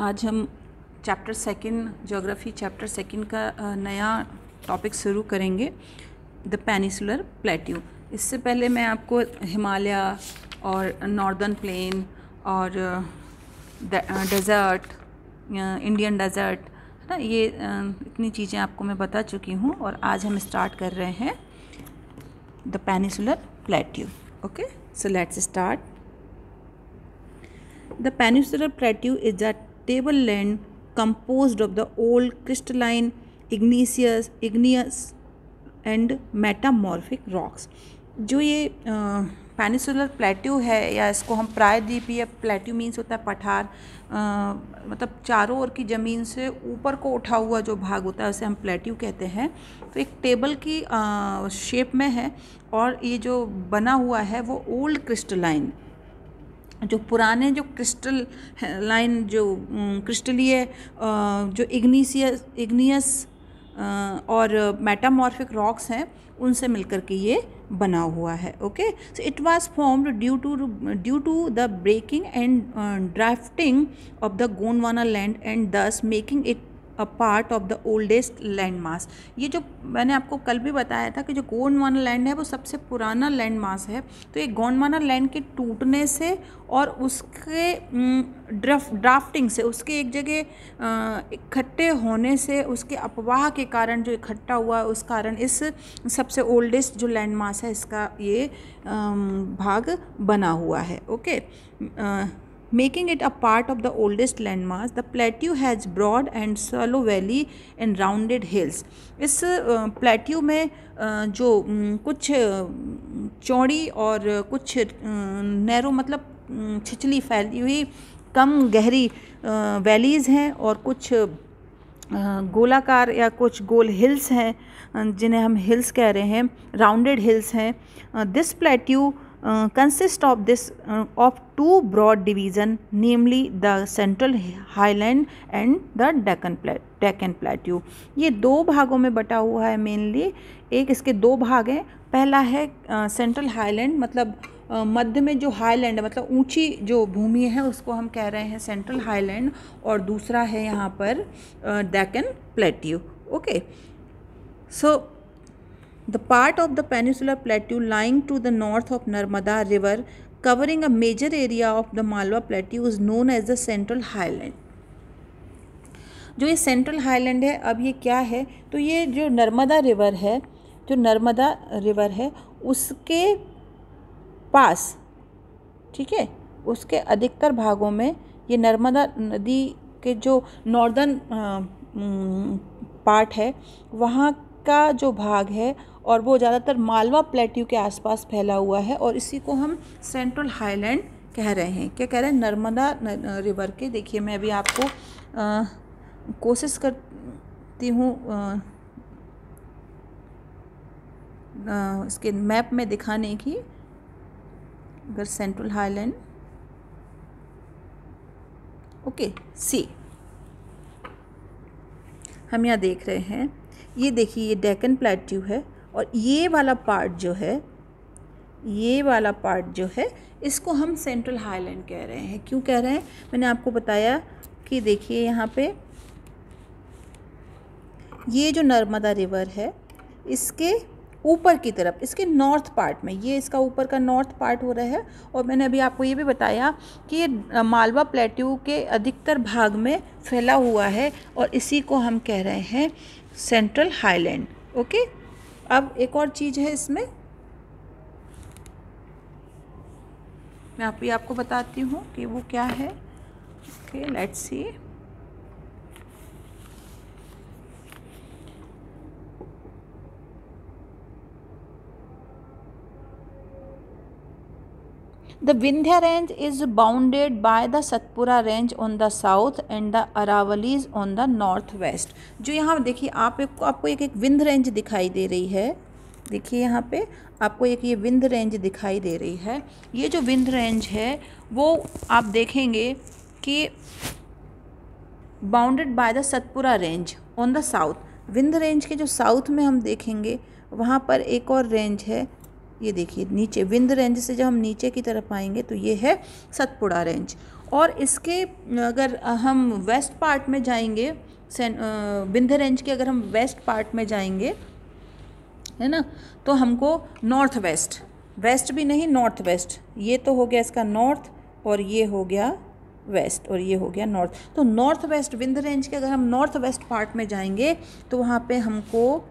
आज हम chapter second geography chapter second का नया टॉपिक शुरू करेंगे, द पेनिसुलर प्लेट्यू। इससे पहले मैं आपको हिमालय और नॉर्दर्न प्लेन और डेज़र्ट, इंडियन डेज़र्ट है ना, ये इतनी चीज़ें आपको मैं बता चुकी हूँ। और आज हम स्टार्ट कर रहे हैं the peninsular plateau. Okay, so let's start. The peninsular plateau is a tableland composed of the old crystalline, igneous and metamorphic rocks। जो ये पेनिसुलर प्लेट्यू है, या इसको हम प्रायद्वीपीय प्लेट्यू मीन्स होता है पठार, मतलब चारों ओर की ज़मीन से ऊपर को उठा हुआ जो भाग होता है उसे हम प्लेट्यू कहते हैं। तो एक टेबल की शेप में है और ये जो बना हुआ है वो ओल्ड क्रिस्टलाइन, जो पुराने जो क्रिस्टल लाइन जो क्रिस्टलीय जो इग्नियस और मेटामॉर्फिक रॉक्स हैं उनसे मिलकर के ये बना हुआ है। Okay, so it was formed due to the breaking and drafting of the Gondwana land and thus making it a part of the oldest land mass. ये जो मैंने आपको कल भी बताया था कि जो गोंडवाना लैंड है वो सबसे पुराना लैंड मास है। तो ये गोंडवाना लैंड के टूटने से और उसके ड्राफ्टिंग से, उसके एक जगह इकट्ठे होने से, उसके अपवाह के कारण जो इकट्ठा हुआ उस कारण इस सबसे ओल्डेस्ट जो लैंड मास है इसका ये भाग बना हुआ है। Okay, making it a part of the oldest landmass. The plateau has broad and shallow valley and rounded hills. इस प्लेट्यू में जो कुछ चौड़ी और कुछ नैरो मतलब छिछली फैली हुई कम गहरी वैलीज़ हैं और कुछ गोलाकार या कुछ गोल हिल्स हैं जिन्हें हम हिल्स कह रहे हैं, राउंडेड हिल्स हैं। This plateau consist of two broad division, namely the central highland and the Deccan plateau। ये दो भागों में बटा हुआ है मेनली। एक इसके दो भाग हैं। पहला है सेंट्रल हाईलैंड, मतलब मध्य में जो हाईलैंड है मतलब ऊंची जो भूमि है उसको हम कह रहे हैं सेंट्रल हाईलैंड, और दूसरा है यहाँ पर Deccan plateau. Okay, so the part of the peninsular plateau lying to the north of Narmada river covering a major area of the Malwa plateau is known as the central highland। जो ये central highland है, अब ये क्या है, तो ये जो नर्मदा रिवर है उसके पास, ठीक है, उसके अधिकतर भागों में ये नर्मदा नदी के जो नॉर्दर्न पार्ट है वहाँ का जो भाग है और वो ज़्यादातर मालवा प्लेट्यू के आसपास फैला हुआ है और इसी को हम सेंट्रल हाईलैंड कह रहे हैं। क्या कह रहे हैं? नर्मदा रिवर के। देखिए मैं अभी आपको कोशिश करती हूँ इसके मैप में दिखाने की। अगर सेंट्रल हाईलैंड, ओके, सी हम यहाँ देख रहे हैं, ये देखिए ये डेक्कन प्लेट्यू है और ये वाला पार्ट जो है इसको हम सेंट्रल हाईलैंड कह रहे हैं। क्यों कह रहे हैं? मैंने आपको बताया कि देखिए यहाँ पे ये जो नर्मदा रिवर है इसके ऊपर की तरफ, इसके नॉर्थ पार्ट में, ये इसका ऊपर का नॉर्थ पार्ट हो रहा है। और मैंने अभी आपको ये भी बताया कि ये मालवा प्लेट्यू के अधिकतर भाग में फैला हुआ है और इसी को हम कह रहे हैं सेंट्रल हाईलैंड। ओके, अब एक और चीज़ है इसमें, मैं आपको बताती हूँ कि वो क्या है। Okay, let's see. The Vindhya range is bounded by the Satpura range on the south and the Aravalis on the northwest। जो यहाँ देखिए आपको एक विंध्य रेंज दिखाई दे रही है। देखिए यहाँ पे आपको एक ये विंध्य रेंज दिखाई दे रही है। ये जो विंध्य रेंज है वो आप देखेंगे कि bounded by the Satpura range on the south. Vindhya range के जो साउथ में हम देखेंगे वहाँ पर एक और रेंज है, ये देखिए नीचे विंध्य रेंज से जब हम नीचे की तरफ आएंगे तो ये है सतपुड़ा रेंज। और इसके अगर हम वेस्ट पार्ट में जाएंगे, विंध्य रेंज के अगर हम वेस्ट पार्ट में जाएंगे, है ना, तो हमको नॉर्थ वेस्ट, वेस्ट भी नहीं नॉर्थ वेस्ट, ये तो हो गया इसका नॉर्थ और ये हो गया वेस्ट और ये हो गया नॉर्थ। तो नॉर्थ वेस्ट विंध्य रेंज के अगर हम नॉर्थ वेस्ट पार्ट में जाएंगे तो वहाँ पे हमको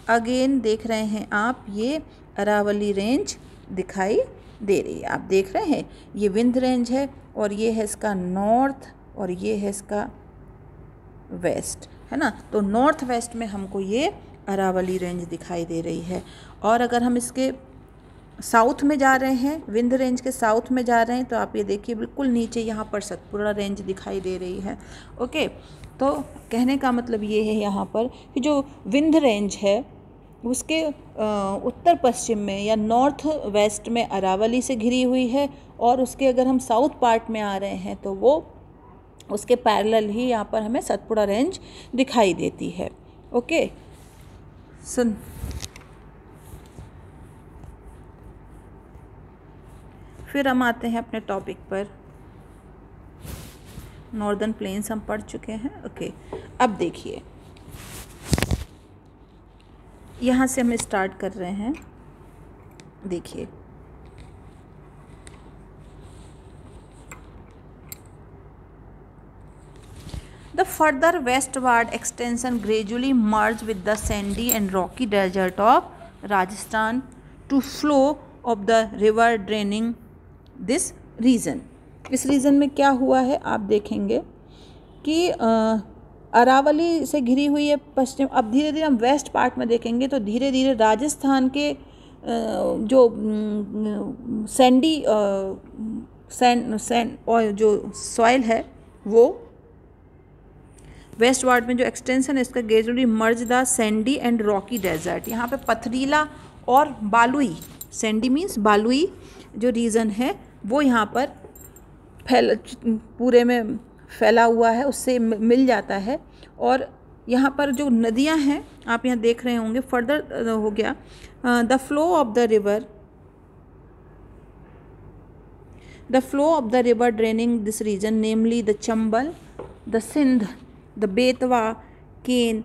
अगेन देख रहे हैं आप, ये अरावली रेंज दिखाई दे रही है। आप देख रहे हैं ये विंध्य रेंज है और ये है इसका नॉर्थ और ये है इसका वेस्ट, है ना। तो नॉर्थ वेस्ट में हमको ये अरावली रेंज दिखाई दे रही है। और अगर हम इसके साउथ में जा रहे हैं, विंध्य रेंज के साउथ में जा रहे हैं, तो आप ये देखिए बिल्कुल नीचे यहाँ पर सतपुड़ा रेंज दिखाई दे रही है। ओके, तो कहने का मतलब ये है यहाँ पर कि जो विंध्य रेंज है उसके उत्तर पश्चिम में या नॉर्थ वेस्ट में अरावली से घिरी हुई है, और उसके अगर हम साउथ पार्ट में आ रहे हैं तो वो उसके पैरेलल ही यहाँ पर हमें सतपुड़ा रेंज दिखाई देती है। ओके, सुन फिर हम आते हैं अपने टॉपिक पर। नॉर्दर्न प्लेन्स हम पढ़ चुके हैं। ओके, अब देखिए यहाँ से हम स्टार्ट कर रहे हैं। देखिए The further westward extension gradually merged with the sandy and rocky desert of Rajasthan to flow of the river draining this region। इस रीजन में क्या हुआ है आप देखेंगे कि अरावली से घिरी हुई है पश्चिम। अब धीरे धीरे हम वेस्ट पार्ट में देखेंगे तो धीरे धीरे राजस्थान के जो सैंडी सैंड और जो सॉइल है वो वेस्ट वार्ड में जो एक्सटेंशन है इसका gradually merge the sandy and rocky desert. यहाँ पे पथरीला और बालुई, सैंडी मीन्स बालुई जो रीजन है वो यहाँ पर पूरे में फैला हुआ है, उससे मिल जाता है। और यहाँ पर जो नदियाँ हैं आप यहाँ देख रहे होंगे, फर्दर हो गया the flow of the river draining this region namely the Chambal, the Sindh, the Betwa, Ken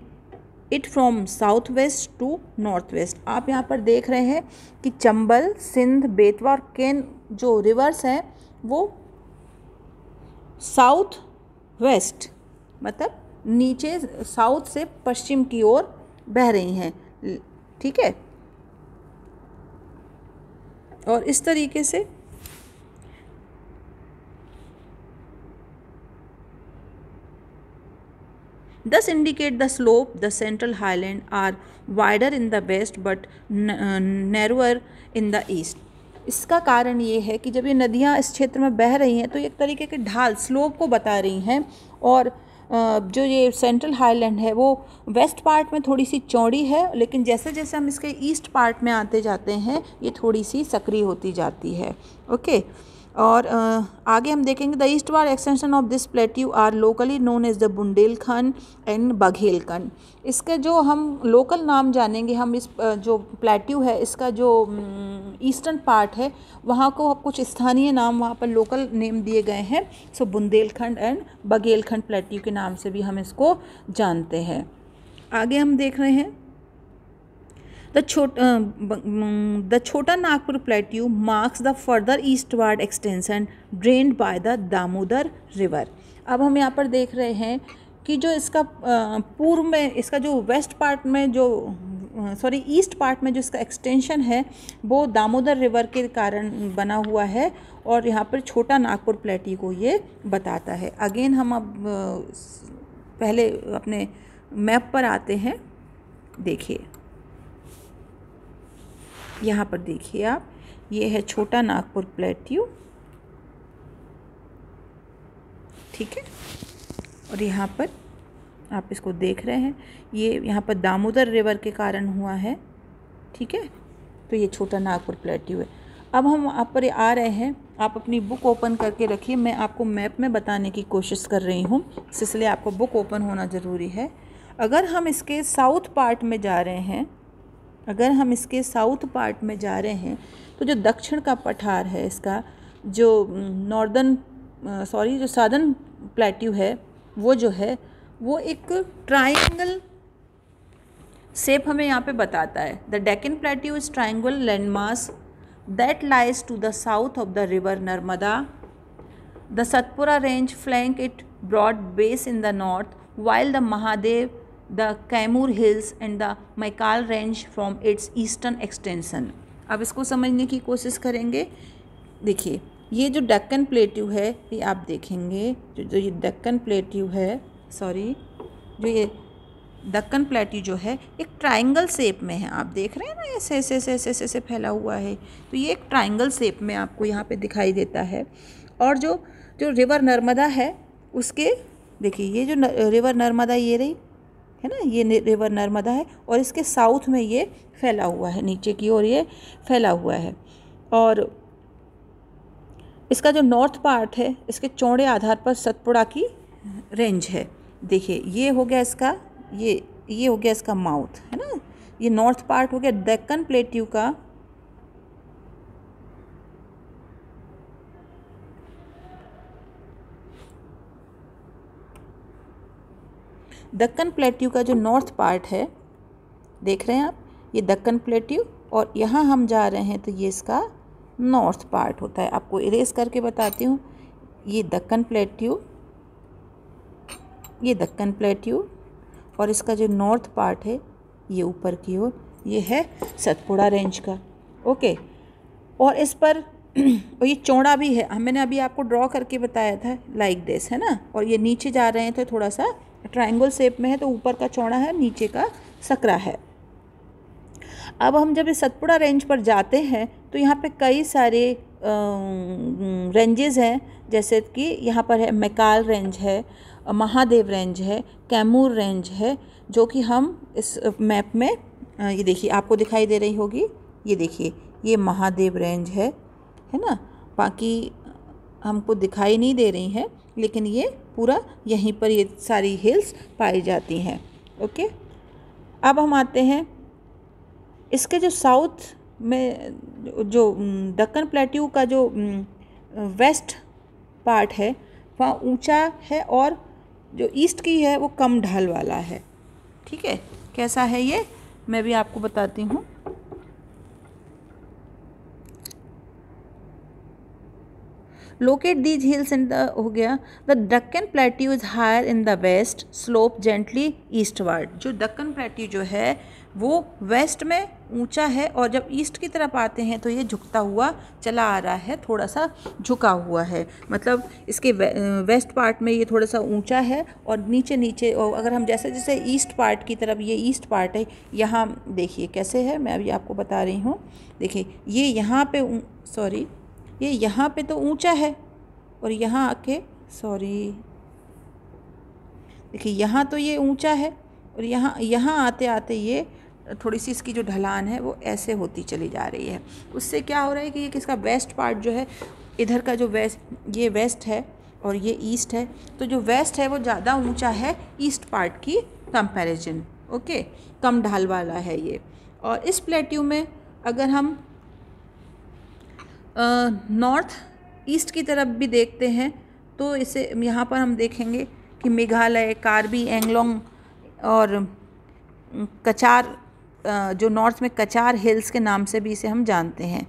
it from south west to north west. आप यहाँ पर देख रहे हैं कि चंबल, सिंध, बेतवा और केन जो रिवर्स हैं वो साउथ वेस्ट मतलब नीचे साउथ से पश्चिम की ओर बह रही हैं, ठीक है। और इस तरीके से thus indicate the slope, the central highland are wider in the west but narrower in the east। इसका कारण ये है कि जब ये नदियाँ इस क्षेत्र में बह रही हैं तो एक तरीके के ढाल, स्लोप को बता रही हैं, और जो ये सेंट्रल हाईलैंड है वो वेस्ट पार्ट में थोड़ी सी चौड़ी है, लेकिन जैसे जैसे हम इसके ईस्ट पार्ट में आते जाते हैं ये थोड़ी सी सक्रिय होती जाती है। ओके, और आगे हम देखेंगे the eastward extension of this plateau are locally known as the Bundelkhand and Baghelkhand. इसके जो हम लोकल नाम जानेंगे, हम इस जो प्लेट्यू है इसका जो ईस्टर्न पार्ट है वहाँ को कुछ स्थानीय नाम वहाँ पर लोकल नेम दिए गए हैं। सो बुंदेलखंड एंड बघेलखंड प्लेट्यू के नाम से भी हम इसको जानते हैं। आगे हम देख रहे हैं The Chota Nagpur Plateau marks the further eastward extension drained by the Damodar River। अब हम यहाँ पर देख रहे हैं कि जो इसका पूर्व में, इसका जो वेस्ट पार्ट में जो ईस्ट पार्ट में जो इसका एक्सटेंशन है वो दामोदर रिवर के कारण बना हुआ है, और यहाँ पर छोटा नागपुर प्लेट्यू को ये बताता है। अगेन हम अब पहले अपने मैप पर आते हैं। देखिए यहाँ पर देखिए आप, ये है छोटा नागपुर प्लेट्यू, ठीक है। और यहाँ पर आप इसको देख रहे हैं, ये यहाँ पर दामोदर रिवर के कारण हुआ है, ठीक है। तो ये छोटा नागपुर प्लेट्यू है। अब हम आप पर आ रहे हैं, आप अपनी बुक ओपन करके रखिए, मैं आपको मैप में बताने की कोशिश कर रही हूँ, इसलिए आपको बुक ओपन होना ज़रूरी है। अगर हम इसके साउथ पार्ट में जा रहे हैं, तो जो दक्षिण का पठार है इसका, जो नॉर्दर्न जो सादर्न प्लेट्यू है वो जो है वो एक ट्राइंगल शेप हमें यहाँ पे बताता है। The Deccan plateau is triangle landmass that lies to the south of the river Narmada. The Satpura range flank it broad base in the north, while the Mahadev, the Kaimur Hills and the Maikal range from its eastern extension। अब इसको समझने की कोशिश करेंगे। देखिए ये जो Deccan plateau है ये आप देखेंगे जो ये डेक्कन प्लेट्यू है जो ये दक्कन प्लेट्यू जो है एक ट्रायंगल शेप में है। आप देख रहे हैं ना ऐसे ऐसे ऐसे ऐसे ऐसे फैला हुआ है, तो ये एक ट्रायंगल शेप में आपको यहाँ पे दिखाई देता है। और जो रिवर नर्मदा है उसके देखिए ये जो रिवर नर्मदा ये रही है ना, ये रिवर नर्मदा है और इसके साउथ में ये फैला हुआ है, नीचे की ओर ये फैला हुआ है। और इसका जो नॉर्थ पार्ट है इसके चौड़े आधार पर सतपुड़ा की रेंज है। देखिए ये हो गया इसका ये हो गया इसका माउथ है ना, ये नॉर्थ पार्ट हो गया डेक्कन प्लेट्यू का। दक्कन प्लेट्यू का जो नॉर्थ पार्ट है देख रहे हैं आप, ये दक्कन प्लेट्यू और यहाँ हम जा रहे हैं तो ये इसका नॉर्थ पार्ट होता है। आपको इरेज करके बताती हूँ, ये दक्कन प्लेट्यू, ये दक्कन प्लेट्यू और इसका जो नॉर्थ पार्ट है ये ऊपर की ओर ये है सतपुड़ा रेंज का। ओके, और इस पर और ये चौड़ा भी है, मैंने अभी आपको ड्रॉ करके बताया था लाइक दिस है ना। और ये नीचे जा रहे हैं तो थोड़ा सा ट्रायंगल शेप में है, तो ऊपर का चौड़ा है नीचे का सकरा है। अब हम जब इस सतपुड़ा रेंज पर जाते हैं तो यहाँ पे कई सारे रेंजेस हैं, जैसे कि यहाँ पर है मैकाल रेंज है, महादेव रेंज है, कैमूर रेंज है, जो कि हम इस मैप में ये देखिए आपको दिखाई दे रही होगी। ये देखिए ये महादेव रेंज है ना, बाकी हमको दिखाई नहीं दे रही हैं, लेकिन ये पूरा यहीं पर ये सारी हिल्स पाई जाती हैं। ओके, अब हम आते हैं इसके जो साउथ में जो दक्कन प्लेट्यू का जो वेस्ट पार्ट है वहाँ ऊंचा है और जो ईस्ट की है वो कम ढाल वाला है। ठीक है, कैसा है ये मैं भी आपको बताती हूँ। Locate these hills in the हो गया the Deccan plateau is higher in the west slope gently eastward. जो दक्कन प्लेट्यू जो है वो वेस्ट में ऊंचा है और जब ईस्ट की तरफ आते हैं तो ये झुकता हुआ चला आ रहा है, थोड़ा सा झुका हुआ है। मतलब इसके वेस्ट पार्ट में ये थोड़ा सा ऊंचा है और नीचे नीचे, और अगर हम जैसे जैसे ईस्ट पार्ट की तरफ, ये ईस्ट पार्ट है, यहाँ देखिए कैसे है, मैं अभी आपको बता रही हूँ। देखिए ये यहाँ पे ये यहाँ पे तो ऊंचा है और यहाँ आके देखिए यहाँ तो ये ऊंचा है और यहाँ आते आते ये थोड़ी सी इसकी जो ढलान है वो ऐसे होती चली जा रही है। उससे क्या हो रहा है कि ये किसका वेस्ट पार्ट जो है, इधर का जो ये वेस्ट है और ये ईस्ट है, तो जो वेस्ट है वो ज़्यादा ऊंचा है ईस्ट पार्ट की कंपैरिजन। ओके, कम ढाल वाला है ये। और इस प्लेट्यू में अगर हम नॉर्थ ईस्ट की तरफ भी देखते हैं तो इसे यहाँ पर हम देखेंगे कि मेघालय, कार्बी एंगलोंग और कचार, जो नॉर्थ में कचार हिल्स के नाम से भी इसे हम जानते हैं।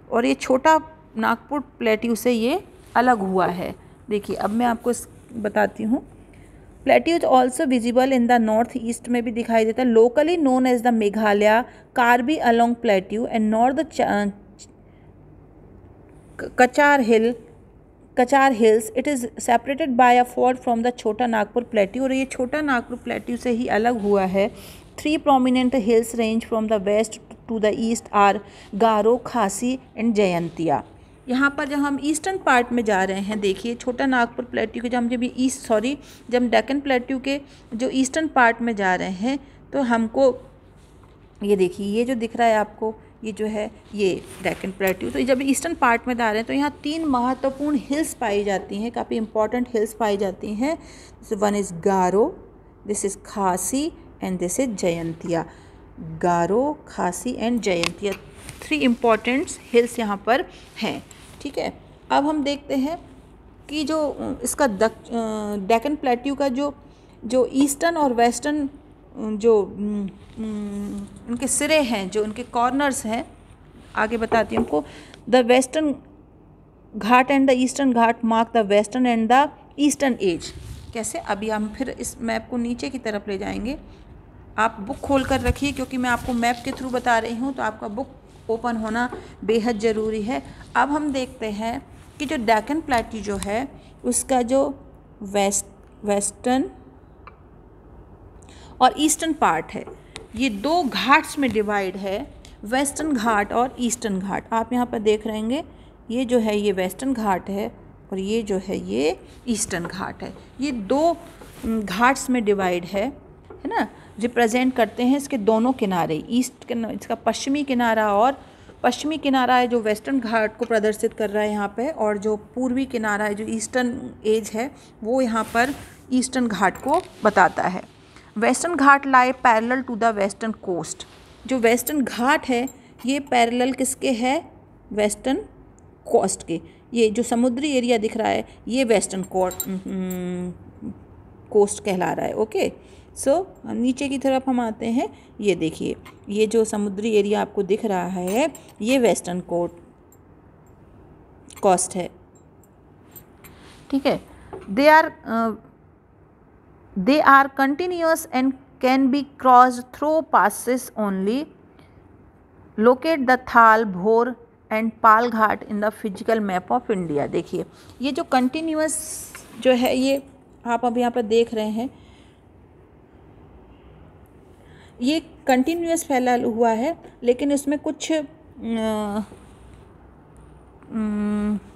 और ये छोटा नागपुर प्लेट्यू से ये अलग हुआ है। देखिए अब मैं आपको बताती हूँ। Plateau is also visible in the north east में भी दिखाई देता है, locally known as the Meghalaya Karbi Anglong plateau and north Cachar hills. It is separated by a fault from the Chota Nagpur plateau, और ये छोटा नागपुर प्लेट्यू से ही अलग हुआ है। 3 prominent hills range from the west to the east are गारो, खासी एंड जयंतिया। यहाँ पर जब हम ईस्टर्न पार्ट में जा रहे हैं, देखिए छोटा नागपुर प्लेट्यू के जब डेक्कन प्लेट्यू के जो ईस्टर्न पार्ट में जा रहे हैं तो हमको ये देखिए ये जो दिख रहा है आपको, ये जो है ये डेक्कन प्लेट्यू। तो जब ईस्टर्न पार्ट में जा रहे हैं तो यहाँ 3 महत्वपूर्ण हिल्स पाई जाती हैं, काफ़ी इंपॉर्टेंट हिल्स पाई जाती हैं। One is Garo, this is खासी एंड दिस इज जयंतिया। गारो, खासी एंड जयंतिया 3 इम्पॉर्टेंट हिल्स यहाँ पर हैं। ठीक है, अब हम देखते हैं इसकी जो इसका डेक्कन प्लेट्यू का जो जो ईस्टर्न और वेस्टर्न जो उनके सिरे हैं, जो उनके कॉर्नर्स हैं, आगे बताती हूँ हमको। The western Ghat and the eastern Ghat mark the western and the eastern edge. कैसे? अभी हम फिर इस मैप को नीचे की तरफ ले जाएंगे। आप बुक खोल कर रखिए, क्योंकि मैं आपको मैप के थ्रू बता रही हूँ, तो आपका बुक ओपन होना बेहद ज़रूरी है। अब हम देखते हैं कि जो डेक्कन प्लेट्यू जो है उसका जो वेस्टर्न और ईस्टर्न पार्ट है, ये दो घाट्स में डिवाइड है, वेस्टर्न घाट और ईस्टर्न घाट। आप यहाँ पर देख रहे होंगे, ये जो है ये वेस्टर्न घाट है और ये जो है ये ईस्टर्न घाट है। ये दो घाट्स में डिवाइड है ना, रिप्रेजेंट करते हैं इसके दोनों किनारे, इसका पश्चिमी किनारा, और पश्चिमी किनारा है जो वेस्टर्न घाट को प्रदर्शित कर रहा है यहाँ पे, और जो पूर्वी किनारा है जो ईस्टर्न एज है वो यहाँ पर ईस्टर्न घाट को बताता है। Western Ghat lie parallel to the western coast. जो वेस्टर्न घाट है ये पैरेलल किसके है? वेस्टर्न कोस्ट के। ये जो समुद्री एरिया दिख रहा है ये वेस्टर्न कोस्ट कहला रहा है। ओके, सो नीचे की तरफ हम आते हैं। ये देखिए, ये जो समुद्री एरिया आपको दिख रहा है ये वेस्टर्न कोस्ट है। ठीक है, they are continuous and can be crossed through passes only. Locate the Thal, Bhor and Pal Ghat in the physical map of India। देखिए, ये जो कंटिन्यूस जो है ये आप अब यहाँ पर देख रहे हैं, ये कंटिन्यूस फैला हुआ है, लेकिन इसमें कुछ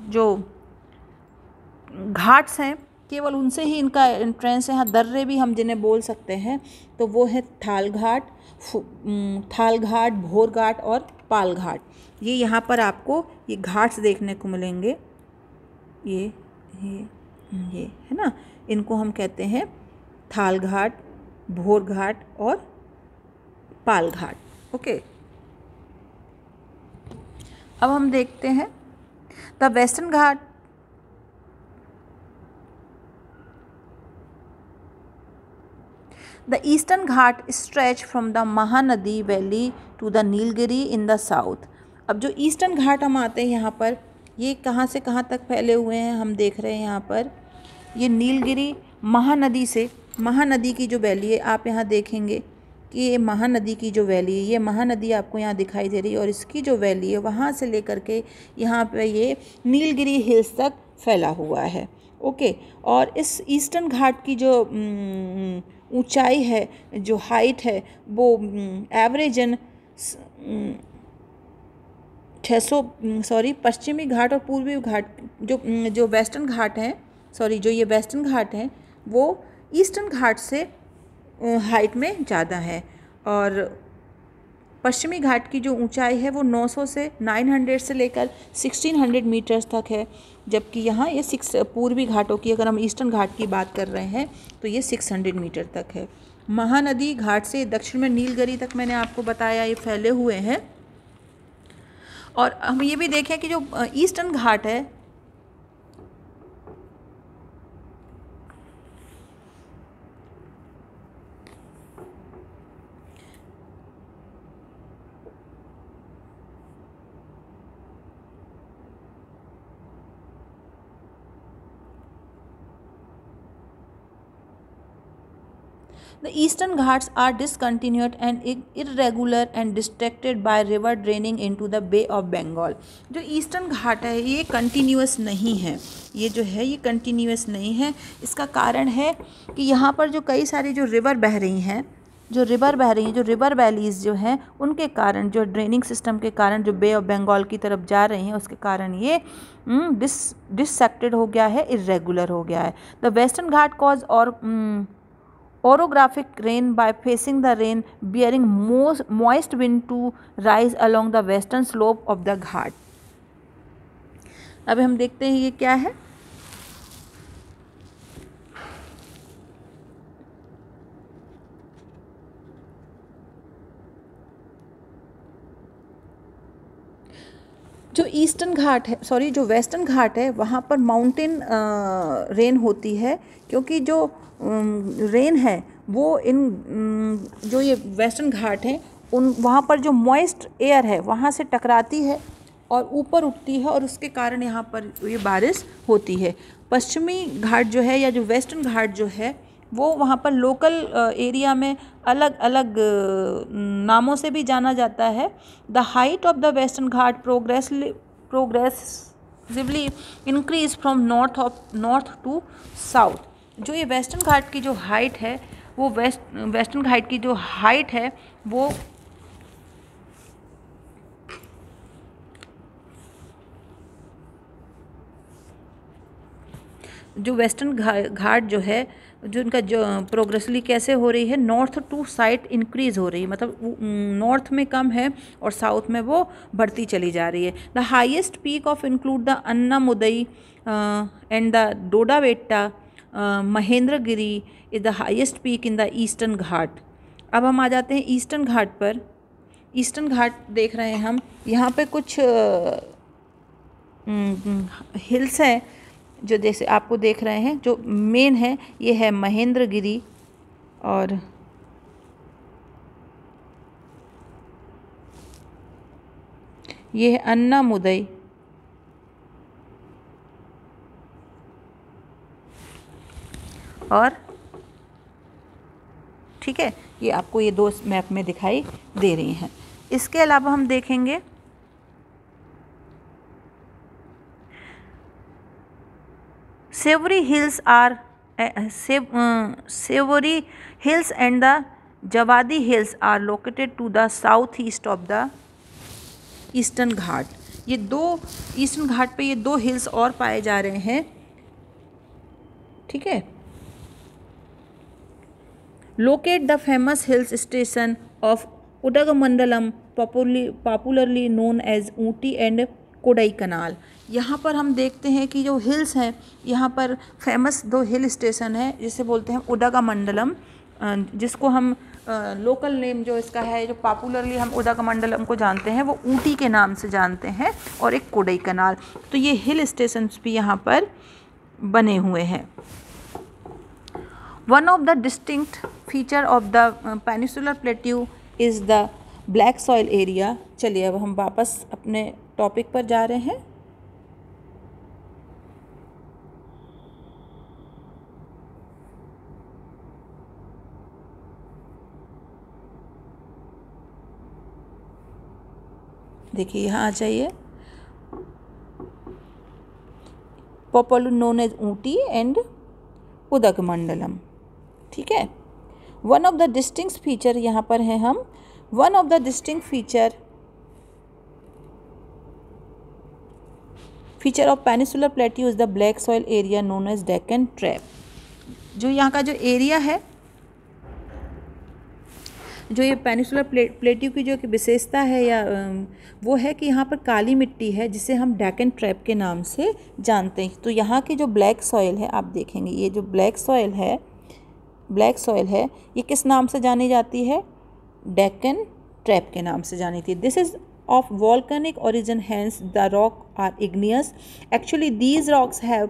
जो घाट्स हैं केवल उनसे ही इनका एंट्रेंस है। हाँ, दर्रे भी हम जिन्हें बोल सकते हैं, तो वो है थाल घाट, भोर घाट और पाल घाट। ये यहाँ पर आपको ये घाट्स देखने को मिलेंगे, ये है ना, इनको हम कहते हैं थाल घाट, भोर घाट और पाल घाट। ओके, अब हम देखते हैं the western Ghat. The eastern ghat stretch from the Mahanadi valley to the Nilgiri in the south। अब जो ईस्टर्न घाट हम आते हैं यहाँ पर, ये कहाँ से कहाँ तक फैले हुए हैं हम देख रहे हैं। यहाँ पर ये नीलगिरी महानदी से, महानदी की जो वैली है आप यहाँ देखेंगे कि ये महानदी की जो वैली है, ये महानदी आपको यहाँ दिखाई दे रही है, और इसकी जो वैली है वहाँ से लेकर के यहाँ पे ये नीलगिरी हिल्स तक फैला हुआ है। ओके, और इस ईस्टर्न घाट की जो ऊंचाई है, जो हाइट है, वो एवरेजन 600 पश्चिमी घाट और पूर्वी घाट जो वेस्टर्न घाट हैं, जो ये वेस्टर्न घाट हैं वो ईस्टर्न घाट से हाइट में ज़्यादा है, और पश्चिमी घाट की जो ऊंचाई है वो 900 से 900 से लेकर 1600 मीटर्स तक है, जबकि यहाँ ये पूर्वी घाटों की, अगर हम ईस्टर्न घाट की बात कर रहे हैं तो ये 600 मीटर तक है। महानदी घाट से दक्षिण में नीलगिरी तक मैंने आपको बताया ये फैले हुए हैं। और हम ये भी देखें कि जो ईस्टर्न घाट है The eastern Ghats are discontinuous and irregular and distracted by river draining into the Bay of Bengal। जो ईस्टर्न घाट है ये कंटिन्यूस नहीं है, ये जो है ये कंटिन्यूस नहीं है। इसका कारण है कि यहाँ पर जो कई सारी जो रिवर बह रही हैं, जो रिवर वैलीज़ जो हैं, उनके कारण, जो ड्रेनिंग सिस्टम के कारण, जो बे ऑफ बंगाल की तरफ जा रही हैं, उसके कारण ये डिससेक्टेड हो गया है, इरेगुलर हो गया है। द वेस्टर्न घाट कॉज और orographic rain by facing the rain bearing moist wind to rise along the western slope of the ghat। अब हम देखते हैं ये क्या है। जो ईस्टर्न घाट है, सॉरी जो वेस्टर्न घाट है, वहाँ पर माउंटेन रेन होती है, क्योंकि जो रेन है वो जो ये वेस्टर्न घाट है वहाँ पर जो मॉइस्ट एयर है वहाँ से टकराती है और ऊपर उठती है, और उसके कारण यहाँ पर ये बारिश होती है। पश्चिमी घाट जो है या जो वेस्टर्न घाट जो है वो वहाँ पर लोकल एरिया में अलग अलग नामों से भी जाना जाता है। The height of the western Ghat progressively increase from north to south. जो ये वेस्टर्न घाट की जो हाइट है वो वेस्टर्न घाट की जो हाइट है वो जो वेस्टर्न घाट जो है जो इनका जो प्रोग्रेसली कैसे हो रही है, नॉर्थ टू साइड इंक्रीज़ हो रही है, मतलब नॉर्थ में कम है और साउथ में वो बढ़ती चली जा रही है। The highest peak of include the Anamudi and the Doddabetta Mahendragiri is the highest peak in the eastern Ghat. अब हम आ जाते हैं ईस्टर्न घाट पर। ईस्टर्न घाट देख रहे हैं हम, यहाँ पे कुछ हिल्स हैं जो जैसे आपको देख रहे हैं। जो मेन है ये है महेंद्रगिरी, और ये है अन्नामुदई, और ठीक है, ये आपको ये दो मैप में दिखाई दे रही हैं। इसके अलावा हम देखेंगे Savory Hills and the Javadi Hills are located to the southeast of the Eastern Ghat। ये दो ईस्टर्न घाट पे ये दो हिल्स और पाए जा रहे हैं, ठीक है। Locate the famous hill station of Udagamandalam, popularly known as Ooty and Kodaikanal. यहाँ पर हम देखते हैं कि जो हिल्स हैं, यहाँ पर फेमस दो हिल स्टेशन है जिसे बोलते हैं उदगमंडलम, जिसको हम लोकल नेम जो इसका है, जो पॉपुलरली हम उदगमंडलम को जानते हैं, वो ऊटी के नाम से जानते हैं, और एक कोडाईकनाल। तो ये हिल स्टेशंस भी यहाँ पर बने हुए हैं। One of the distinct feature of the peninsular plateau is the black soil area. चलिए अब हम वापस अपने टॉपिक पर जा रहे हैं। देखिए यहाँ आ जाइए। Popular known as Ooty and Udagamandalam, ठीक है। One of the distinct feature यहाँ पर है हम, one of the distinct feature of peninsular plateau is the black soil area known as Deccan trap. जो यहाँ का जो एरिया है, जो ये पेनिसुलर प्लेट्यू की जो विशेषता है या वो है कि यहाँ पर काली मिट्टी है जिसे हम डेक्कन ट्रैप के नाम से जानते हैं। तो यहाँ की जो ब्लैक सॉइल है, आप देखेंगे ये जो ब्लैक सॉइल है ये किस नाम से जानी जाती है? डेक्कन ट्रैप के नाम से जानी थी। This is of volcanic origin, hence the rock are igneous. Actually these rocks have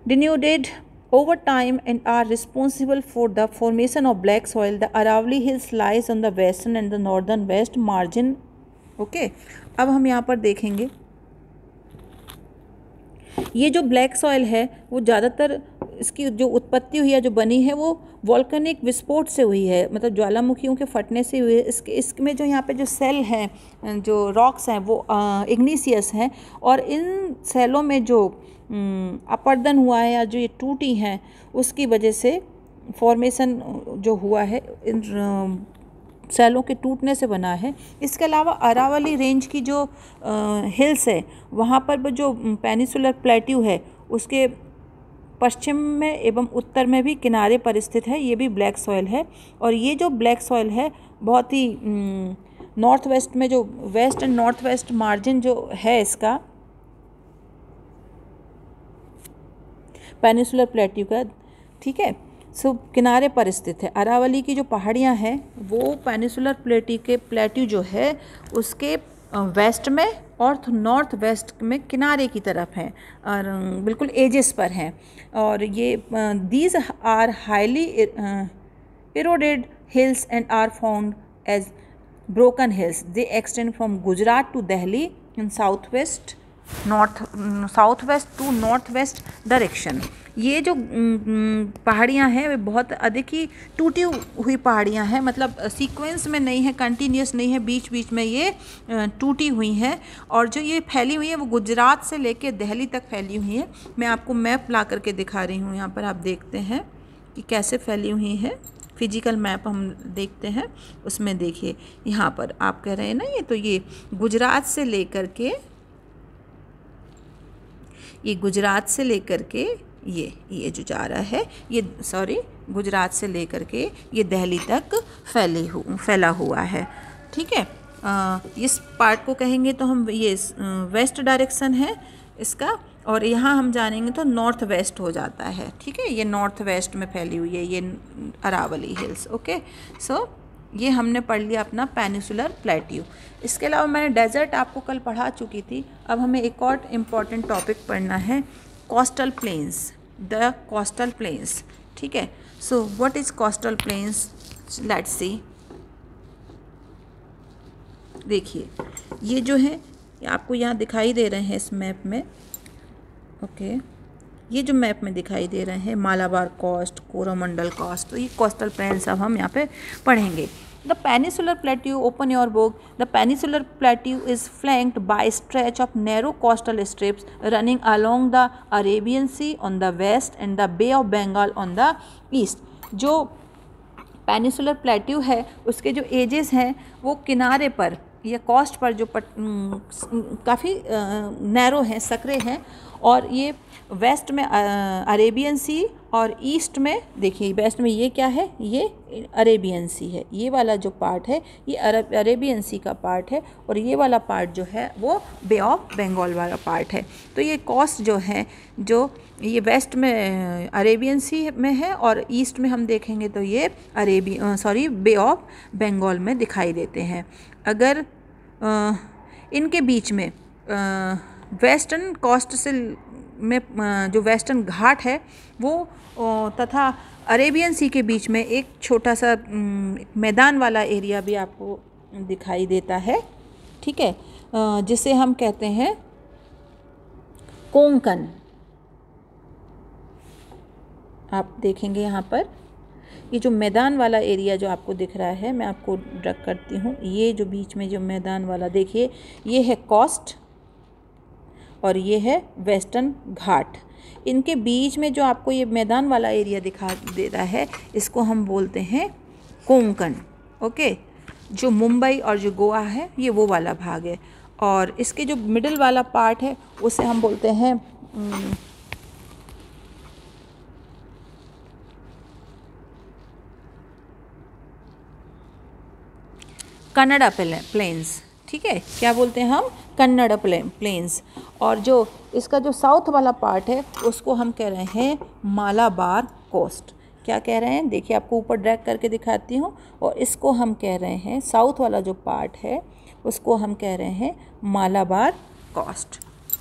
denuded over time and are responsible for the formation of black soil. The Aravalli Hills lies on the western and the northern west margin. Okay, अब हम यहाँ पर देखेंगे ये जो black soil है वो ज़्यादातर इसकी जो उत्पत्ति हुई है, जो बनी है, वो वॉल्केनिक विस्फोट से हुई है, मतलब ज्वालामुखियों के फटने से हुई है। इसमें जो यहाँ पे जो सेल हैं, जो रॉक्स हैं, वो इग्निशियस हैं, और इन सेलों में जो अपर्दन हुआ है या जो ये टूटी हैं उसकी वजह से फॉर्मेशन जो हुआ है इन सेलों के टूटने से बना है। इसके अलावा अरावली रेंज की जो हिल्स है वहाँ पर जो पेनिसुलर प्लेट्यू है उसके पश्चिम में एवं उत्तर में भी किनारे पर स्थित है, ये भी ब्लैक सॉइल है। और ये जो ब्लैक सॉइल है बहुत ही नॉर्थ वेस्ट में, जो west and north west margin जो है इसका पेनिसुलर प्लेट्यू का, ठीक है, सो किनारे पर स्थित है। अरावली की जो पहाड़ियाँ हैं वो पेनिसुलर प्लेट्यू जो है उसके वेस्ट में और नॉर्थ वेस्ट में किनारे की तरफ हैं और बिल्कुल एजेस पर हैं। और ये these are highly eroded hills and are found as broken hills. They extend from Gujarat to Delhi in southwest to northwest direction. ये जो पहाड़ियाँ हैं वे बहुत अधिक ही टूटी हुई पहाड़ियाँ हैं, मतलब सीक्वेंस में नहीं है, कंटिन्यूस नहीं है, बीच बीच में ये टूटी हुई हैं। और जो ये फैली हुई है वो गुजरात से लेकर दिल्ली तक फैली हुई है। मैं आपको मैप ला करके दिखा रही हूँ, यहाँ पर आप देखते हैं कि कैसे फैली हुई है। फिजिकल मैप हम देखते हैं, उसमें देखिए यहाँ पर आप कह रहे हैं ना, ये तो ये गुजरात से लेकर के, ये गुजरात से लेकर के ये जो जा रहा है ये गुजरात से लेकर के ये दिल्ली तक फैला हुआ है। ठीक है, इस पार्ट को कहेंगे तो हम ये वेस्ट डायरेक्शन है इसका, और यहाँ हम जानेंगे तो नॉर्थ वेस्ट हो जाता है। ठीक है, ये नॉर्थ वेस्ट में फैली हुई है ये अरावली हिल्स। ओके, सो ये हमने पढ़ लिया अपना पेनिसुलर प्लेट्यू। इसके अलावा मैंने डेजर्ट आपको कल पढ़ा चुकी थी। अब हमें एक और इम्पॉर्टेंट टॉपिक पढ़ना है, coastal planes, the coastal planes. ठीक है, so what is coastal planes, let's see. देखिए ये जो है आपको यहाँ दिखाई दे रहे हैं इस मैप में। ओके, ये जो मैप में दिखाई दे रहे हैं मालाबार कोस्ट, कोरोमंडल कोस्ट, तो ये कोस्टल प्लेन्स अब हम यहाँ पे पढ़ेंगे। The peninsular plateau, open your book. The peninsular plateau is flanked by stretch of narrow coastal strips running along the Arabian sea on the west and the bay of Bengal on the east. जो peninsular plateau है उसके जो edges हैं वो किनारे पर या coast पर जो काफ़ी नैरो हैं, सकरे हैं, और ये वेस्ट में अरेबियन सी और ईस्ट में, देखिए वेस्ट में ये क्या है, ये अरेबियन सी है, ये वाला जो पार्ट है ये अरेबियन सी का पार्ट है, और ये वाला पार्ट जो है वो बे ऑफ बंगाल वाला पार्ट है। तो ये कोस्ट जो है, जो ये वेस्ट में अरेबियन सी में है और ईस्ट में हम देखेंगे तो ये बे ऑफ बंगाल में दिखाई देते हैं। अगर इनके बीच में वेस्टर्न कोस्ट से में जो वेस्टर्न घाट है वो तथा अरेबियन सी के बीच में एक छोटा सा मैदान वाला एरिया भी आपको दिखाई देता है। ठीक है, जिसे हम कहते हैं कोंकण। आप देखेंगे यहाँ पर ये जो मैदान वाला एरिया जो आपको दिख रहा है, मैं आपको ड्रग करती हूँ, ये जो बीच में जो मैदान वाला देखिए, ये है कोस्ट और ये है वेस्टर्न घाट। इनके बीच में जो आपको ये मैदान वाला एरिया दिखा दे रहा है इसको हम बोलते हैं कोंकण। ओके, जो मुंबई और जो गोवा है ये वो वाला भाग है, और इसके जो मिडिल वाला पार्ट है उसे हम बोलते हैं कन्नड़ा प्लेन्स। ठीक है, क्या बोलते हैं हम, कन्नड़ा प्लेन्स। और जो इसका जो साउथ वाला पार्ट है उसको हम कह रहे हैं मालाबार कोस्ट। क्या कह रहे हैं, देखिए आपको ऊपर ड्रैग करके दिखाती हूँ, और इसको हम कह रहे हैं, साउथ वाला जो पार्ट है उसको हम कह रहे हैं मालाबार कोस्ट।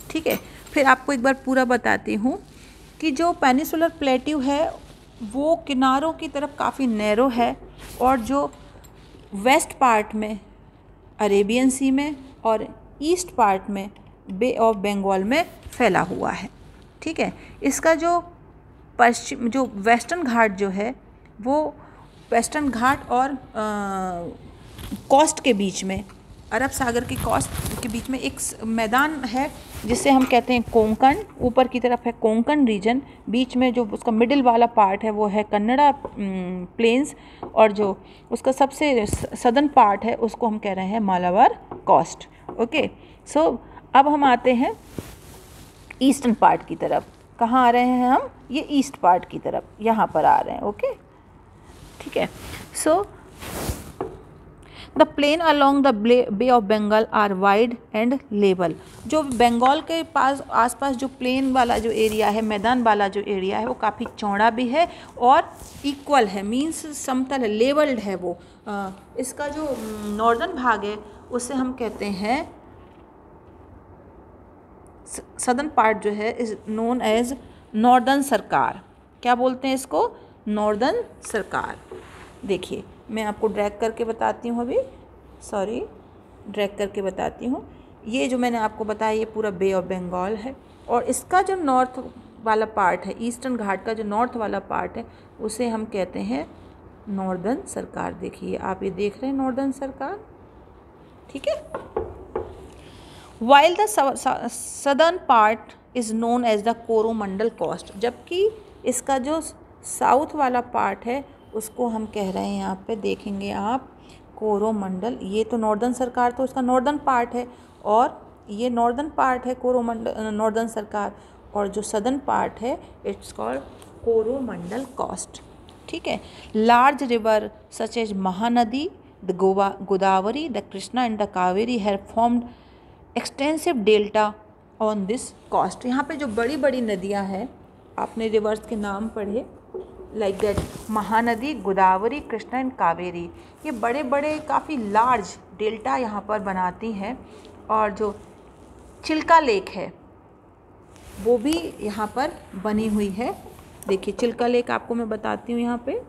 ठीक है, फिर आपको एक बार पूरा बताती हूँ कि जो पेनिसुलर प्लेट्यू है वो किनारों की तरफ काफ़ी नैरो है, और जो वेस्ट पार्ट में अरेबियन सी में और ईस्ट पार्ट में बे ऑफ बंगाल में फैला हुआ है। ठीक है, इसका जो वेस्टर्न घाट जो है वो वेस्टर्न घाट और कोस्ट के बीच में, अरब सागर की कोस्ट के बीच में एक मैदान है जिसे हम कहते हैं कोंकण। ऊपर की तरफ है कोंकण रीजन, बीच में जो उसका मिडिल वाला पार्ट है वो है कन्नड़ा प्लेन्स, और जो उसका सबसे सदर्न पार्ट है उसको हम कह रहे हैं मालाबार कोस्ट। ओके, सो अब हम आते हैं ईस्टर्न पार्ट की तरफ। कहाँ आ रहे हैं हम, ये ईस्ट पार्ट की तरफ यहाँ पर आ रहे हैं। ओके, ठीक है, so the plain along the bay of Bengal are wide and level. जो बंगाल के पास आसपास जो प्लेन वाला जो एरिया है, मैदान वाला जो एरिया है वो काफ़ी चौड़ा भी है और इक्वल है, मीन्स समतल है, लेवल्ड है वो। इसका जो नॉर्दर्न भाग है उसे हम कहते हैं सदर्न पार्ट जो है इज नोन एज नॉर्दर्न सरकार। क्या बोलते हैं इसको? नॉर्दर्न सरकार। देखिए मैं आपको ड्रैग करके बताती हूँ अभी, सॉरी ड्रैग करके बताती हूँ। ये जो मैंने आपको बताया ये पूरा बे ऑफ बंगाल है, और इसका जो नॉर्थ वाला पार्ट है, ईस्टर्न घाट का जो नॉर्थ वाला पार्ट है, उसे हम कहते हैं नॉर्दर्न सरकार। देखिए आप ये देख रहे हैं नॉर्दर्न सरकार, ठीक है। While the southern part is known as the Coromandel coast, जबकि इसका जो साउथ वाला पार्ट है उसको हम कह रहे हैं, यहाँ पे देखेंगे आप, कोरोमंडल। ये तो नॉर्दर्न सरकार तो उसका नॉर्दर्न पार्ट है, और ये नॉर्दर्न पार्ट है कोरोमंडल नॉर्दर्न सरकार, और जो सदर्न पार्ट है इट्स कॉल्ड कोरोमंडल कोस्ट, ठीक है। Large river such as Mahanadi, the Godavari, the Krishna and the Kaveri have formed extensive delta on this coast. यहाँ पे जो बड़ी बड़ी नदियाँ हैं, आपने रिवर्स के नाम पढ़े like that, Mahanadi, Godavari, Krishna and Kaveri, ये बड़े बड़े काफ़ी लार्ज डेल्टा यहाँ पर बनाती हैं। और जो चिल्का लेक है वो भी यहाँ पर बनी हुई है। देखिए चिल्का लेक आपको मैं बताती हूँ, यहाँ पे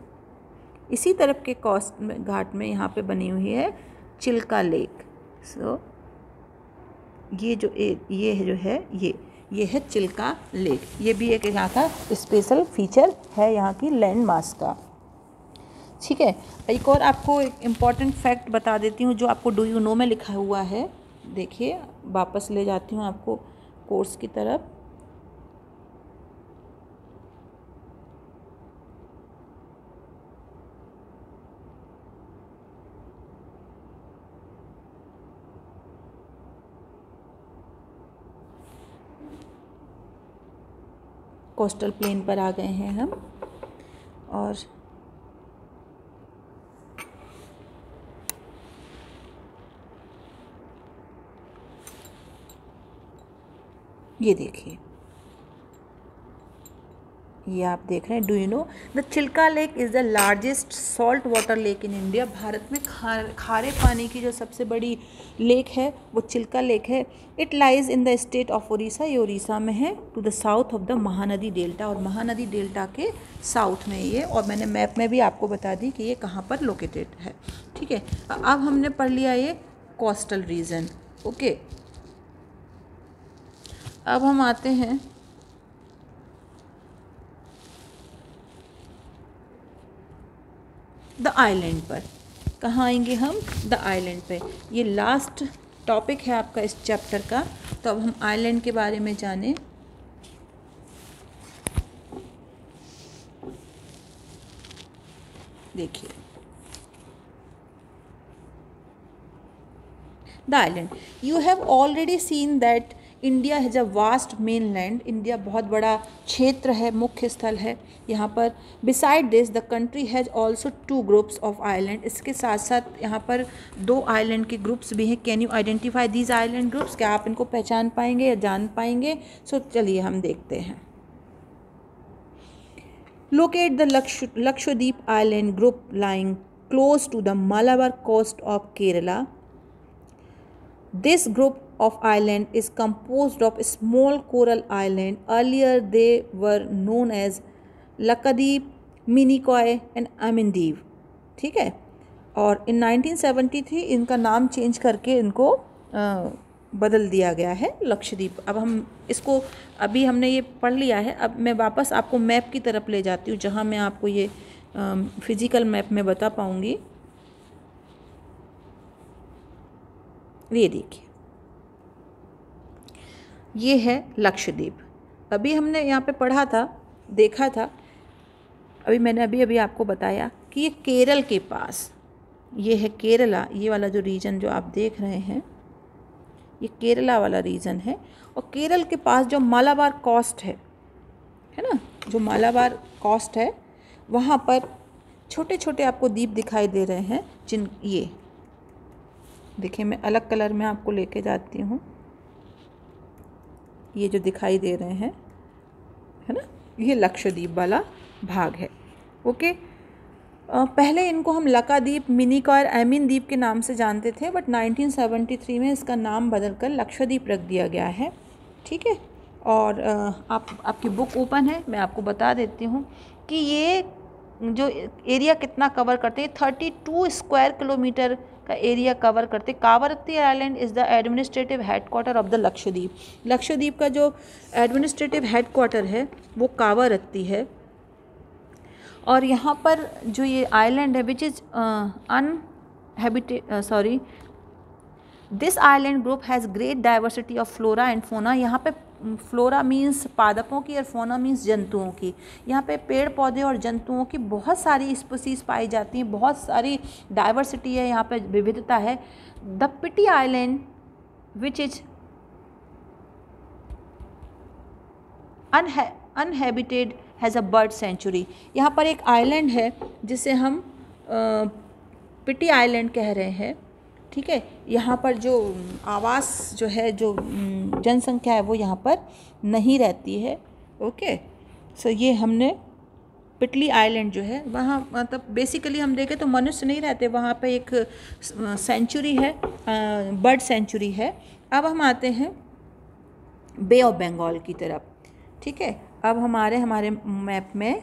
इसी तरफ के कोस्ट में घाट में यहाँ पे बनी हुई है चिल्का लेक। सो ये जो ये है चिल्का लेक, ये भी एक यहाँ का स्पेशल फीचर है यहाँ की लैंड मास का, ठीक है। एक और आपको एक इम्पॉर्टेंट फैक्ट बता देती हूँ जो आपको डू यू नो में लिखा हुआ है। देखिए वापस ले जाती हूँ आपको कोर्स की तरफ। कोस्टल प्लेन पर आ गए हैं हम, और ये देखिए, ये आप देख रहे हैं, do you know the Chilka lake is the largest salt water lake in India. Bharat में खारे पानी की जो सबसे बड़ी लेक है वो चिल्का लेक है। It lies in the state of Orissa, ये उड़ीसा में है, to the south of the Mahanadi delta, और महानदी डेल्टा के साउथ में ये, और मैंने मैप में भी आपको बता दी कि ये कहाँ पर लोकेटेड है, ठीक है। अब हमने पढ़ लिया ये कोस्टल रीजन, ओके। अब हम आते हैं द आइलैंड पर। कहाँ आएंगे हम? द आइलैंड पे। ये लास्ट टॉपिक है आपका इस चैप्टर का, तो अब हम आइलैंड के बारे में जानें। देखिए the island, you have already seen that India has a vast main land. India बहुत बड़ा क्षेत्र है, मुख्य स्थल है यहाँ पर। Beside this the country has also 2 groups of island. इसके साथ साथ यहाँ पर 2 आइलैंड के ग्रुप्स भी हैं। Can you identify these island groups? क्या आप इनको पहचान पाएंगे या जान पाएंगे? सो चलिए हम देखते हैं। Locate the Lakshadweep island group lying close to the Malabar coast of Kerala. This group of island is composed of small coral island. Earlier they were known as Lakadweep, Minicoy and Amindip, ठीक है। और in 1973 इनका नाम चेंज करके इनको बदल दिया गया है लक्षद्वीप। अब हम इसको, अभी हमने ये पढ़ लिया है, अब मैं वापस आपको मैप की तरफ ले जाती हूँ जहाँ मैं आपको ये फिजिकल मैप में बता पाऊँगी। ये देखिए, ये है लक्षद्वीप। अभी हमने यहाँ पे पढ़ा था, देखा था, मैंने अभी आपको बताया कि ये केरल के पास, ये है केरला। ये वाला जो रीजन जो आप देख रहे हैं ये केरला वाला रीजन है, और केरल के पास जो मालाबार कोस्ट है ना, जो मालाबार कोस्ट है वहाँ पर छोटे छोटे आपको द्वीप दिखाई दे रहे हैं। ये देखिए, मैं अलग कलर में आपको लेके जाती हूँ। ये जो दिखाई दे रहे हैं, है ना, ये लक्षद्वीप वाला भाग है, ओके। पहले इनको हम लकाद्वीप, मिनिकॉय और एमिनद्वीप के नाम से जानते थे, बट 1973 में इसका नाम बदलकर लक्षद्वीप रख दिया गया है, ठीक है। और आपकी बुक ओपन है, मैं आपको बता देती हूँ कि ये जो एरिया कितना कवर करते हैं, 32 स्क्वायर किलोमीटर का एरिया कवर करते। Kavaratti island is the administrative headquarter of the Lakshadweep. Lakshadweep का जो एडमिनिस्ट्रेटिव हेडक्वार्टर है वो कावरत्ती है। और यहाँ पर जो ये आइलैंड है which is this island group has great diversity of flora and फोना। यहाँ पे फ्लोरा मीन्स पादपों की और फोना मीन्स जंतुओं की। यहाँ पे पेड़ पौधे और जंतुओं की बहुत सारी स्पीसीज पाई जाती हैं, बहुत सारी डाइवर्सिटी है, यहाँ पे विविधता है। The Pitti island which is uninhabited has a bird sanctuary. यहाँ पर एक आइलैंड है जिसे हम पिटी आइलैंड कह रहे हैं, ठीक है। यहाँ पर जो आवास जो है, जो जनसंख्या है वो यहाँ पर नहीं रहती है। ओके, सो ये हमने पिटली आइलैंड जो है वहाँ, मतलब बेसिकली हम देखें तो मनुष्य नहीं रहते वहाँ पे, एक सेंचुरी है, बर्ड सेंचुरी है। अब हम आते हैं बे ऑफ बंगाल की तरफ, ठीक है। अब हमारे मैप में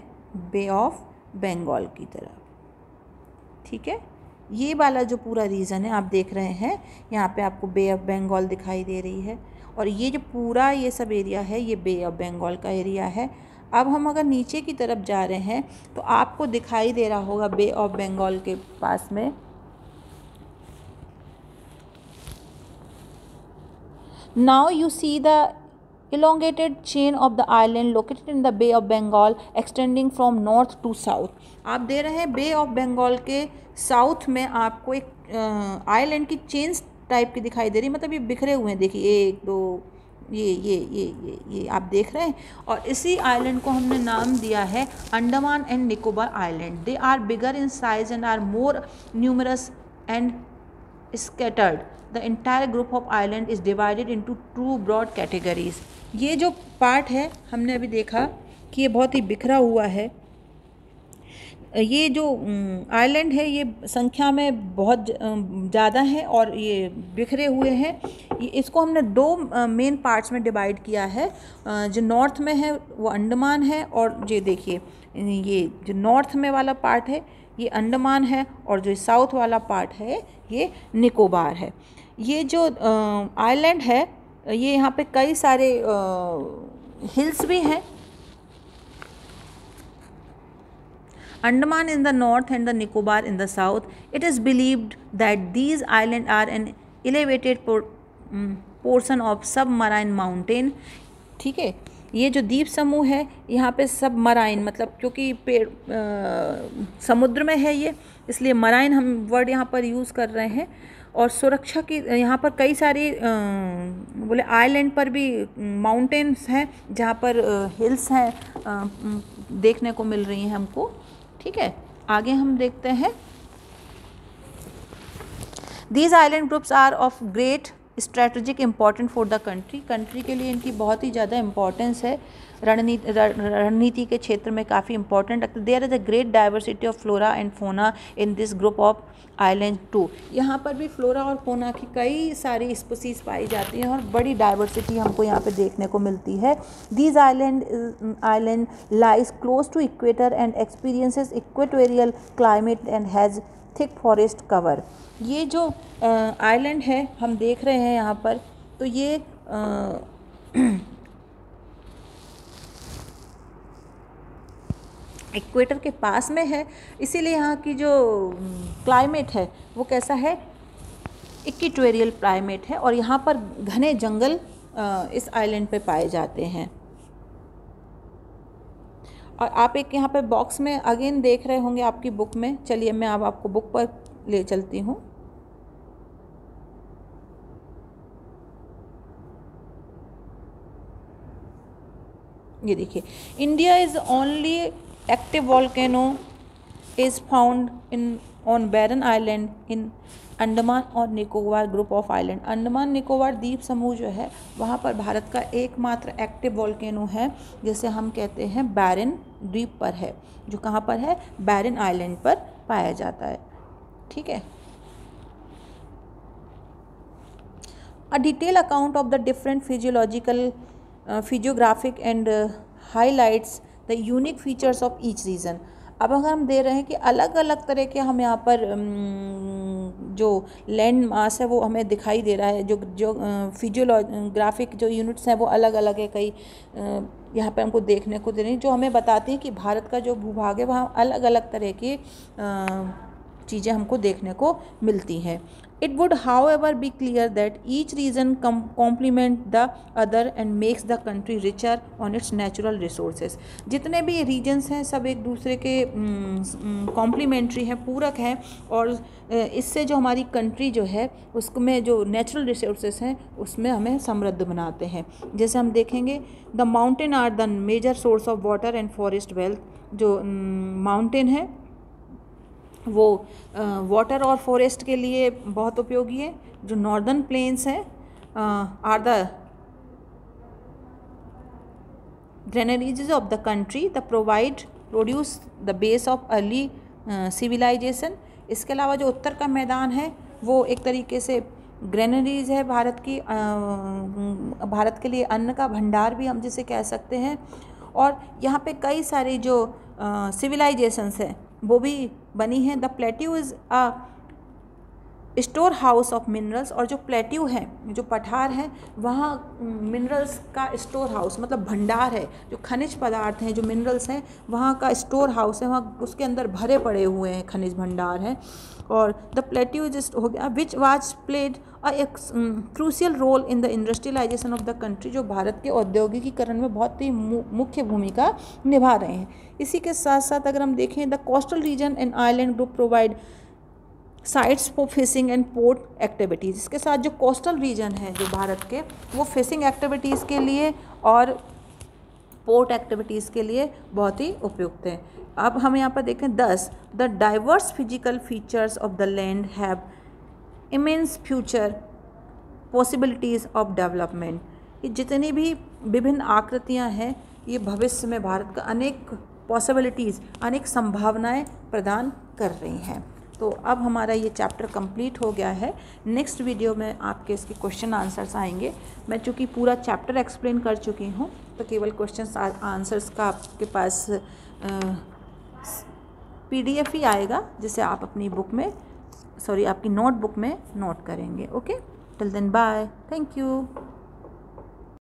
बे ऑफ बंगाल की तरफ, ठीक है। ये वाला जो पूरा रीजन है आप देख रहे हैं, यहाँ पे आपको बे ऑफ बंगाल दिखाई दे रही है, और ये जो पूरा ये सब एरिया है ये बे ऑफ बंगाल का एरिया है। अब हम अगर नीचे की तरफ जा रहे हैं तो आपको दिखाई दे रहा होगा बे ऑफ बंगाल के पास में now you see the elongated chain of the island located in the Bay of Bengal extending from north to south। आप दे रहे हैं बे ऑफ बंगाल के साउथ में आपको एक आइलैंड की चेन्स टाइप की दिखाई दे रही है, मतलब ये बिखरे हुए हैं, देखिए 1 2 ये आप देख रहे हैं। और इसी आइलैंड को हमने नाम दिया है Andaman and Nicobar island. They are bigger in size and are more numerous and scattered। The entire group of island is divided into 2 broad categories। ये जो पार्ट है हमने अभी देखा कि ये बहुत ही बिखरा हुआ है। ये जो आइलैंड है ये संख्या में बहुत ज़्यादा है और ये बिखरे हुए हैं। इसको हमने 2 मेन पार्ट्स में डिवाइड किया है। जो नॉर्थ में है वो अंडमान है, और ये देखिए ये जो नॉर्थ में वाला पार्ट है ये अंडमान है, और जो साउथ वाला पार्ट है ये निकोबार है। ये जो आइलैंड है ये यहाँ पे कई सारे हिल्स भी हैं। Andaman in the north and the Nicobar in the south. It is believed that these island are an elevated portion of submarine mountain, ठीक है। ये जो द्वीप समूह है यहाँ पे सब मराइन, मतलब क्योंकि पेड़ समुद्र में है ये, इसलिए मराइन हम वर्ड यहाँ पर यूज़ कर रहे हैं। और सुरक्षा की यहाँ पर कई सारी बोले आइलैंड पर भी माउंटेन्स हैं जहाँ पर हिल्स हैं देखने को मिल रही हैं हमको, ठीक है। आगे हम देखते हैं these island groups are of great strategic important for the country के लिए इनकी बहुत ही ज़्यादा इम्पॉर्टेंस है, रणनीति के क्षेत्र में काफ़ी इंपॉर्टेंट रखते। There is a great diversity of flora and fauna in this group of island too. यहाँ पर भी फ्लोरा और फोना की कई सारी स्पीसीज पाई जाती हैं और बड़ी डाइवर्सिटी हमको यहाँ पे देखने को मिलती है। These island lies close to equator and experiences equatorial climate and has thick forest cover. ये जो आइलैंड है हम देख रहे हैं यहाँ पर, तो ये इक्वेटर के पास में है, इसीलिए यहाँ की जो क्लाइमेट है वो कैसा है, इक्वेटोरियल क्लाइमेट है, और यहाँ पर घने जंगल इस आइलैंड पे पाए जाते हैं। और आप एक यहाँ पे बॉक्स में अगेन देख रहे होंगे आपकी बुक में, चलिए मैं अब आपको बुक पर ले चलती हूँ। ये देखिए, India is only active volcano is found in on Barren island in Andaman और Nicobar group of island. Andaman Nicobar द्वीप समूह जो है वहाँ पर भारत का एकमात्र एक्टिव वॉल्केनो है जिसे हम कहते हैं बैरन द्वीप पर है, जो कहाँ पर है, बैरन आइलैंड पर पाया जाता है, ठीक है। A detailed account of the different physiological physiographic and highlights the unique features of each reason. अब अगर हम दे रहे हैं कि अलग अलग तरह के हम यहाँ पर जो लैंड मास है वो हमें दिखाई दे रहा है, जो फिजियोग्राफिक जो यूनिट्स हैं वो अलग अलग है, कई यहाँ पे हमको देखने को दे रही हैं जो हमें बताती हैं कि भारत का जो भूभाग है वहाँ अलग अलग तरह की चीज़ें हमको देखने को मिलती हैं। It would however be clear that each region complement the other and makes the country richer on its natural resources। जितने भी रीजन्स हैं सब एक दूसरे के कॉम्प्लीमेंट्री हैं, पूरक हैं, और इससे जो हमारी कंट्री जो है उसमें जो नेचुरल रिसोर्सेज हैं उसमें हमें समृद्ध बनाते हैं। जैसे हम देखेंगे the mountain are the major source of water and forest wealth. जो माउंटेन है वो वाटर और फॉरेस्ट के लिए बहुत उपयोगी है। जो नॉर्दर्न प्लेन्स हैं are the granaries of the country the produce the base of early civilisation. इसके अलावा जो उत्तर का मैदान है वो एक तरीके से ग्रेनरीज है भारत की, भारत के लिए अन्न का भंडार भी हम जिसे कह सकते हैं। और यहाँ पे कई सारी जो सिविलाइजेशंस हैं वो भी बनी हैं। The plateau is a store house of minerals. और जो प्लेट्यू है, जो पठार है, वहाँ मिनरल्स का स्टोर हाउस मतलब भंडार है। जो खनिज पदार्थ हैं, जो मिनरल्स हैं, वहाँ का स्टोर हाउस है, वहाँ उसके अंदर भरे पड़े हुए हैं खनिज भंडार हैं। और द प्लेट्यू इज हो गया which was played crucial role in the industrialisation of the country. जो भारत के औद्योगिकीकरण में बहुत ही मुख्य भूमिका निभा रहे हैं। इसी के साथ साथ अगर हम देखें the coastal region and island group provide sites for fishing and port activities. इसके साथ जो कोस्टल रीजन है जो भारत के, वो फिशिंग एक्टिविटीज़ के लिए और पोर्ट एक्टिविटीज़ के लिए बहुत ही उपयुक्त है। अब हम यहाँ पर देखें 10 the diverse physical features of the land have immense future possibilities of development. ये जितनी भी विभिन्न आकृतियाँ हैं ये भविष्य में भारत का अनेक पॉसिबिलिटीज़, अनेक संभावनाएं प्रदान कर रही हैं। तो अब हमारा ये चैप्टर कंप्लीट हो गया है। नेक्स्ट वीडियो में आपके इसके क्वेश्चन आंसर्स आएंगे। मैं चूँकि पूरा चैप्टर एक्सप्लेन कर चुकी हूँ तो केवल क्वेश्चन आंसर्स का आपके पास PDF ही आएगा जिसे आप अपनी बुक में आपकी नोटबुक में नोट करेंगे। Okay, till then bye, thank you.